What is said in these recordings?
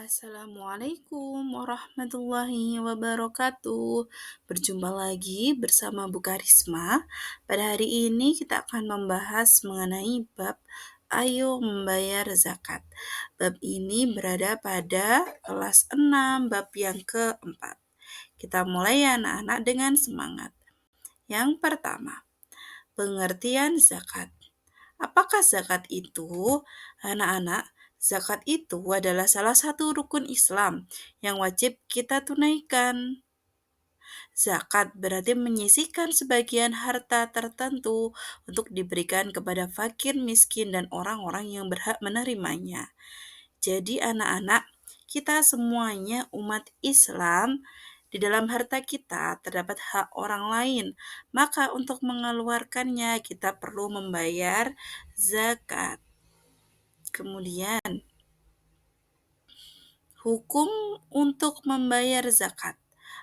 Assalamualaikum warahmatullahi wabarakatuh. Berjumpa lagi bersama Bu Karisma. Pada hari ini kita akan membahas mengenai bab Ayo membayar zakat. Bab ini berada pada kelas 6, bab yang keempat. Kita mulai ya anak-anak dengan semangat. Yang pertama, pengertian zakat. Apakah zakat itu? Anak-anak, zakat itu adalah salah satu rukun Islam yang wajib kita tunaikan. Zakat berarti menyisihkan sebagian harta tertentu untuk diberikan kepada fakir, miskin, dan orang-orang yang berhak menerimanya. Jadi anak-anak, kita semuanya umat Islam, di dalam harta kita terdapat hak orang lain. Maka untuk mengeluarkannya kita perlu membayar zakat. Kemudian, hukum untuk membayar zakat.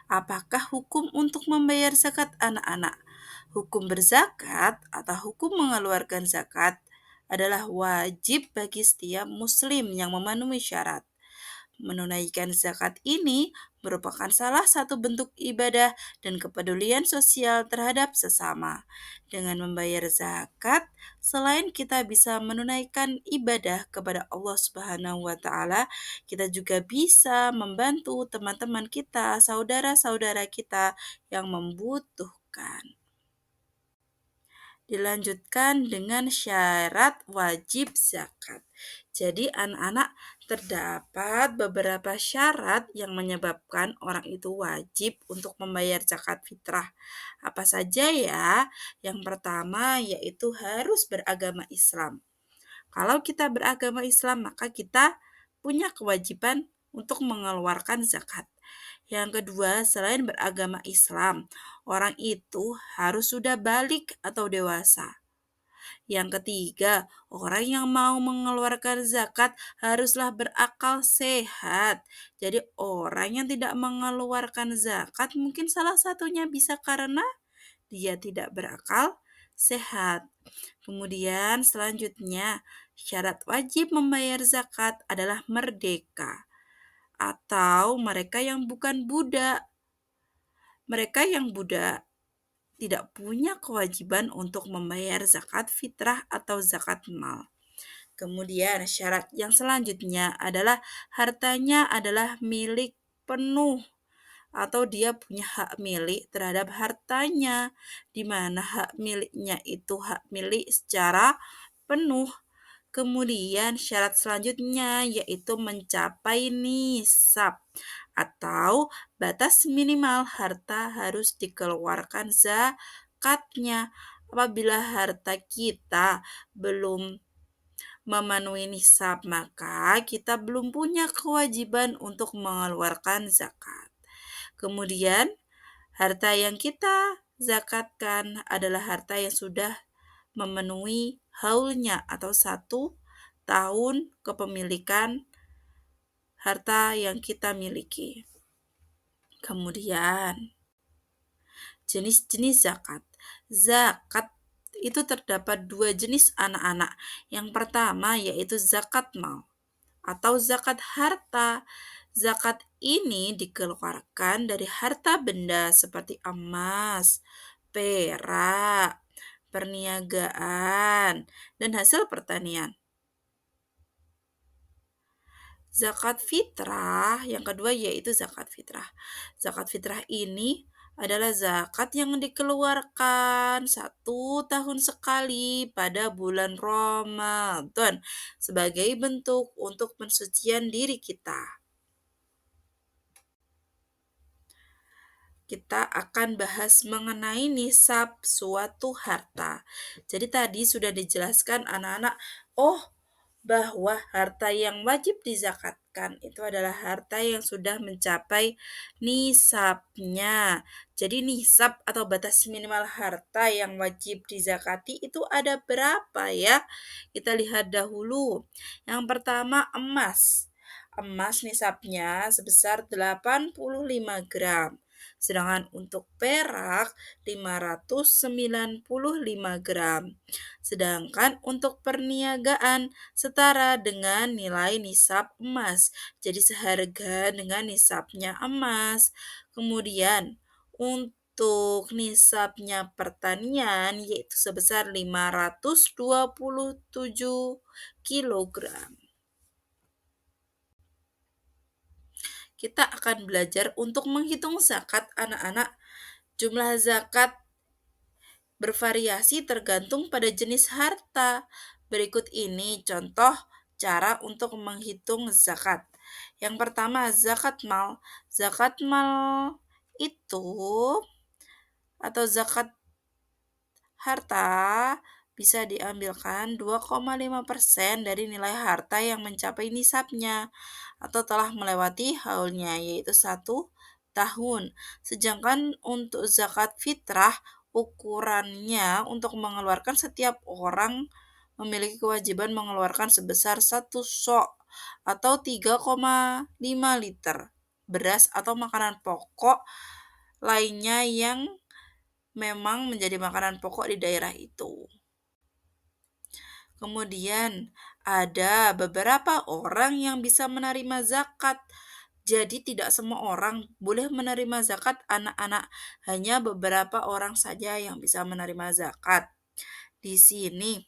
Apakah hukum untuk membayar zakat anak-anak? Hukum berzakat atau hukum mengeluarkan zakat adalah wajib bagi setiap muslim yang memenuhi syarat. Menunaikan zakat ini merupakan salah satu bentuk ibadah dan kepedulian sosial terhadap sesama. Dengan membayar zakat, selain kita bisa menunaikan ibadah kepada Allah Subhanahu wa taala, kita juga bisa membantu teman-teman kita, saudara-saudara kita yang membutuhkan. Dilanjutkan dengan syarat wajib zakat. Jadi anak-anak, terdapat beberapa syarat yang menyebabkan orang itu wajib untuk membayar zakat fitrah. Apa saja ya? Yang pertama yaitu harus beragama Islam. Kalau kita beragama Islam, maka kita punya kewajiban untuk mengeluarkan zakat. Yang kedua, selain beragama Islam, orang itu harus sudah balik atau dewasa. Yang ketiga, orang yang mau mengeluarkan zakat haruslah berakal sehat. Jadi orang yang tidak mengeluarkan zakat mungkin salah satunya bisa karena dia tidak berakal sehat. Kemudian selanjutnya, syarat wajib membayar zakat adalah merdeka atau mereka yang bukan budak. Mereka yang budak tidak punya kewajiban untuk membayar zakat fitrah atau zakat mal. Kemudian syarat yang selanjutnya adalah hartanya adalah milik penuh atau dia punya hak milik terhadap hartanya, di mana hak miliknya itu hak milik secara penuh. Kemudian syarat selanjutnya yaitu mencapai nisab atau batas minimal harta harus dikeluarkan zakatnya. Apabila harta kita belum memenuhi nisab, maka kita belum punya kewajiban untuk mengeluarkan zakat. Kemudian, harta yang kita zakatkan adalah harta yang sudah memenuhi haulnya atau 1 tahun kepemilikan harta yang kita miliki. Kemudian, jenis-jenis zakat. Zakat itu terdapat 2 jenis anak-anak. Yang pertama yaitu zakat mal atau zakat harta. Zakat ini dikeluarkan dari harta benda seperti emas, perak, perniagaan, dan hasil pertanian. Zakat fitrah yang kedua yaitu zakat fitrah. Zakat fitrah ini adalah zakat yang dikeluarkan 1 tahun sekali pada bulan Ramadan sebagai bentuk untuk pensucian diri kita. Kita akan bahas mengenai nisab suatu harta. Jadi tadi sudah dijelaskan anak-anak, bahwa harta yang wajib dizakatkan itu adalah harta yang sudah mencapai nisabnya. Jadi nisab atau batas minimal harta yang wajib dizakati itu ada berapa ya? Kita lihat dahulu. Yang pertama emas. Emas nisabnya sebesar 85 gram. Sedangkan untuk perak 595 gram. Sedangkan untuk perniagaan setara dengan nilai nisab emas. Jadi seharga dengan nisabnya emas. Kemudian untuk nisabnya pertanian yaitu sebesar 527 kilogram. Kita akan belajar untuk menghitung zakat anak-anak. Jumlah zakat bervariasi tergantung pada jenis harta. Berikut ini contoh cara untuk menghitung zakat. Yang pertama, zakat mal. Zakat mal itu atau zakat harta bisa diambilkan 2,5% dari nilai harta yang mencapai nisabnya atau telah melewati haulnya, yaitu 1 tahun. Sedangkan untuk zakat fitrah, ukurannya untuk mengeluarkan setiap orang memiliki kewajiban mengeluarkan sebesar 1 sok atau 3,5 liter beras atau makanan pokok lainnya yang memang menjadi makanan pokok di daerah itu. Kemudian ada beberapa orang yang bisa menerima zakat. Jadi tidak semua orang boleh menerima zakat anak-anak, hanya beberapa orang saja yang bisa menerima zakat. Di sini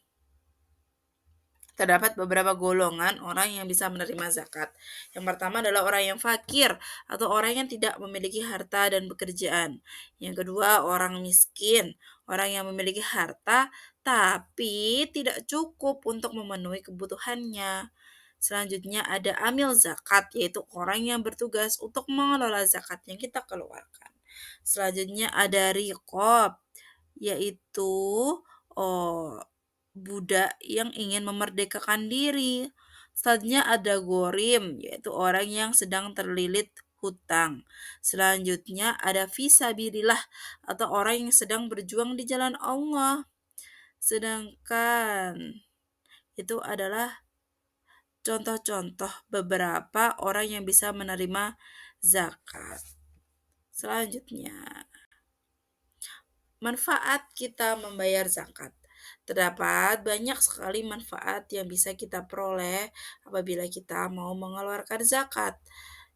terdapat beberapa golongan orang yang bisa menerima zakat. Yang pertama adalah orang yang fakir atau orang yang tidak memiliki harta dan pekerjaan. Yang kedua, orang miskin, orang yang memiliki harta tapi tidak cukup untuk memenuhi kebutuhannya. Selanjutnya ada amil zakat, yaitu orang yang bertugas untuk mengelola zakat yang kita keluarkan. Selanjutnya ada riqab, yaitu oh, budak yang ingin memerdekakan diri. Selanjutnya ada gorim, yaitu orang yang sedang terlilit hutang. Selanjutnya ada fisabilillah atau orang yang sedang berjuang di jalan Allah. Sedangkan itu adalah contoh-contoh beberapa orang yang bisa menerima zakat. Selanjutnya, manfaat kita membayar zakat. Terdapat banyak sekali manfaat yang bisa kita peroleh apabila kita mau mengeluarkan zakat.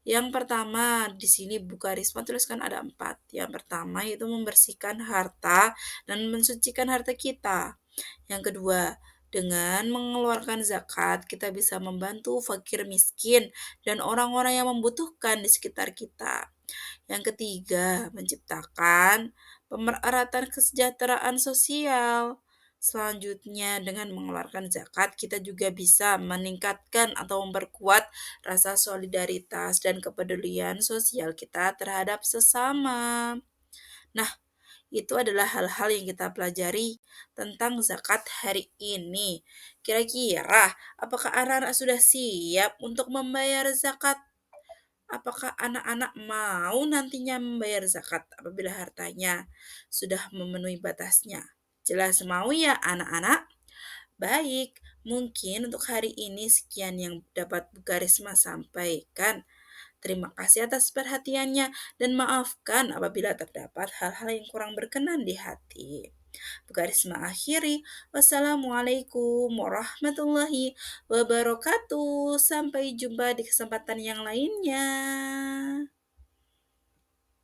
Yang pertama, di sini buka risma tuliskan ada 4. Yang pertama yaitu membersihkan harta dan mensucikan harta kita. Yang kedua, dengan mengeluarkan zakat, kita bisa membantu fakir miskin dan orang-orang yang membutuhkan di sekitar kita. Yang ketiga, menciptakan pemerhatan kesejahteraan sosial. Selanjutnya, dengan mengeluarkan zakat, kita juga bisa meningkatkan atau memperkuat rasa solidaritas dan kepedulian sosial kita terhadap sesama. Nah, itu adalah hal-hal yang kita pelajari tentang zakat hari ini. Kira-kira, apakah anak-anak sudah siap untuk membayar zakat? Apakah anak-anak mau nantinya membayar zakat apabila hartanya sudah memenuhi batasnya? Jelas mau ya anak-anak? Baik, mungkin untuk hari ini sekian yang dapat Bu Karisma sampaikan. Terima kasih atas perhatiannya dan maafkan apabila terdapat hal-hal yang kurang berkenan di hati. Bu Karisma akhiri, wassalamualaikum warahmatullahi wabarakatuh. Sampai jumpa di kesempatan yang lainnya.